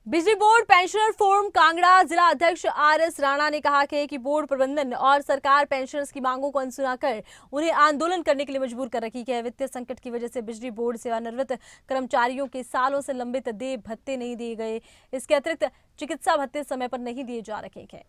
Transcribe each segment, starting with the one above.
बिजली board pensioner forum Kangra जिला अध्यक्ष आर.एस. राणा ने कहा कि बोर्ड प्रबंधन और सरकार पेंशनर्स की मांगों को अनसुना कर उन्हें आंदोलन करने के लिए मजबूर कर रखी है। वित्तीय संकट की वजह से बिजली बोर्ड सेवानिवृत्त कर्मचारियों के सालों से लंबित देय भत्ते नहीं दिए गए। इसके अतिरिक्त चिकित्सा भत्ते समय पर नहीं दिए जा रहे हैं।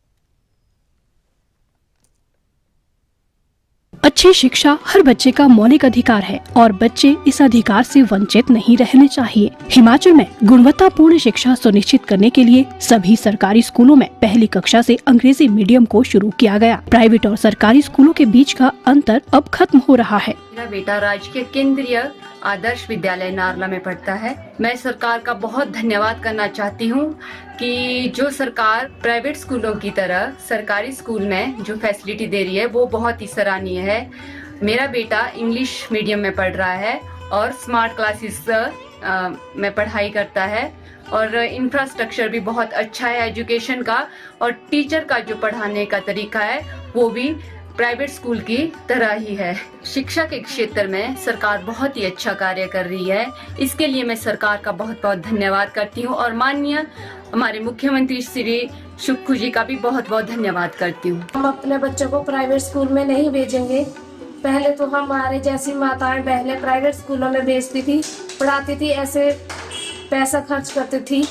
अच्छी शिक्षा हर बच्चे का मौलिक अधिकार है और बच्चे इस अधिकार से वंचित नहीं रहने चाहिए। हिमाचल में गुणवत्तापूर्ण शिक्षा सुनिश्चित करने के लिए सभी सरकारी स्कूलों में पहली कक्षा से अंग्रेजी मीडियम को शुरू किया गया। प्राइवेट और सरकारी स्कूलों के बीच का अंतर अब खत्म हो रहा है। मेरा बेटा राजकीय केंद्रीय आदर्श विद्यालय नारला में पढ़ता है। मैं सरकार का बहुत धन्यवाद करना चाहती हूँ कि जो सरकार प्राइवेट स्कूलों की तरह सरकारी स्कूल में जो फैसिलिटी दे रही है वो बहुत ही सराहनीय है। मेरा बेटा इंग्लिश मीडियम में पढ़ रहा है और स्मार्ट क्लासेस में पढ़ाई करता है और इंफ्रास्ट्रक्चर भी बहुत अच्छा है एजुकेशन का, और टीचर का जो पढ़ाने का तरीका है वो भी प्राइवेट स्कूल की तरह ही है। शिक्षा के क्षेत्र में सरकार बहुत ही अच्छा कार्य कर रही है। इसके लिए मैं सरकार का बहुत बहुत धन्यवाद करती हूँ और माननीय हमारे मुख्यमंत्री श्री सुक्खू जी का भी बहुत बहुत धन्यवाद करती हूँ। हम अपने बच्चों को प्राइवेट स्कूल में नहीं भेजेंगे। पहले तो हमारे जैसी माताएं बहनें प्राइवेट स्कूलों में भेजती थी, पढ़ाती थी, ऐसे पैसा खर्च करती थी।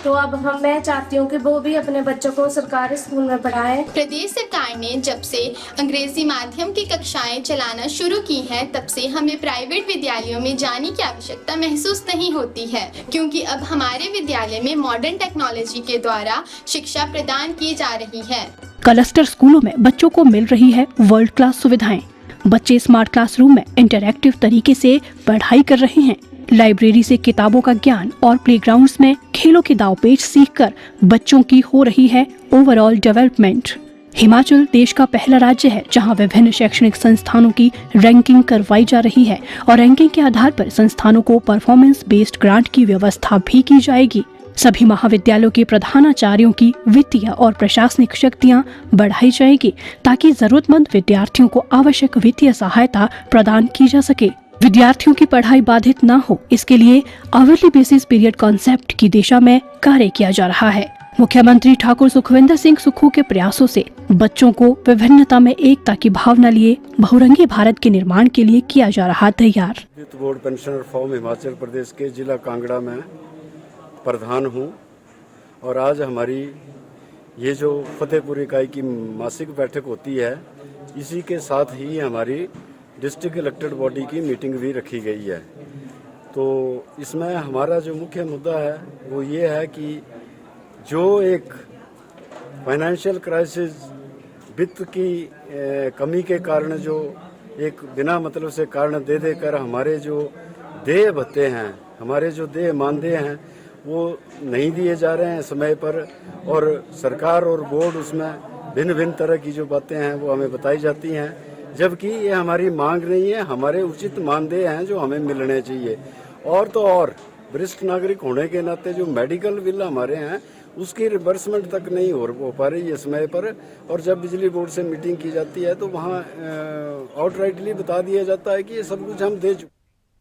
तो अब मैं चाहती हूँ कि वो भी अपने बच्चों को सरकारी स्कूल में पढ़ाएं। प्रदेश सरकार ने जब से अंग्रेजी माध्यम की कक्षाएं चलाना शुरू की हैं, तब से हमें प्राइवेट विद्यालयों में जाने की आवश्यकता महसूस नहीं होती है, क्योंकि अब हमारे विद्यालय में मॉडर्न टेक्नोलॉजी के द्वारा शिक्षा प्रदान की जा रही है। क्लस्टर स्कूलों में बच्चों को मिल रही है वर्ल्ड क्लास सुविधाएं। बच्चे स्मार्ट क्लासरूम में इंटरैक्टिव तरीके से पढ़ाई कर रहे हैं। लाइब्रेरी से किताबों का ज्ञान और प्लेग्राउंड्स में खेलों के दांवपेच सीखकर बच्चों की हो रही है ओवरऑल डेवलपमेंट। हिमाचल देश का पहला राज्य है जहां विभिन्न शैक्षणिक संस्थानों की रैंकिंग करवाई जा रही है और रैंकिंग के आधार पर संस्थानों को परफॉर्मेंस बेस्ड ग्रांट की व्यवस्था भी की जाएगी। सभी महाविद्यालयों के प्रधानाचार्यों की वित्तीय और प्रशासनिक शक्तियां बढ़ाई जाएगी ताकि जरूरतमंद विद्यार्थियों को आवश्यक वित्तीय सहायता प्रदान की जा सके। विद्यार्थियों की पढ़ाई बाधित न हो, इसके लिए आवरली बेसिस पीरियड कॉन्सेप्ट की दिशा में कार्य किया जा रहा है। मुख्यमंत्री ठाकुर सुखविंदर सिंह सुक्खू के प्रयासों से बच्चों को विभिन्नता में एकता की भावना लिए बहुरंगी भारत के निर्माण के लिए किया जा रहा तैयार। Board pensioner form Himachal Pradesh के जिला कांगड़ा में प्रधान हूँ और आज हमारी ये जो फतेहपुर इकाई की मासिक बैठक होती है, इसी के साथ ही हमारी डिस्ट्रिक्ट इलेक्टेड बॉडी की मीटिंग भी रखी गई है। तो इसमें हमारा जो मुख्य मुद्दा है वो ये है कि जो एक फाइनेंशियल क्राइसिस, वित्त की कमी के कारण जो एक बिना मतलब से कारण दे देकर हमारे जो देय भत्ते हैं, हमारे जो देय मानदेय हैं वो नहीं दिए जा रहे हैं समय पर, और सरकार और बोर्ड उसमें भिन्न भिन्न तरह की जो बातें हैं वो हमें बताई जाती हैं, जबकि ये हमारी मांग नहीं है। हमारे उचित मानदेय हैं जो हमें मिलने चाहिए। और तो और वरिष्ठ नागरिक होने के नाते जो मेडिकल बिल हमारे हैं उसकी रिवर्समेंट तक नहीं हो पा रही है समय पर, और जब बिजली बोर्ड से मीटिंग की जाती है तो वहाँ आउटराइटली बता दिया जाता है कि ये सब कुछ हम दे चुके।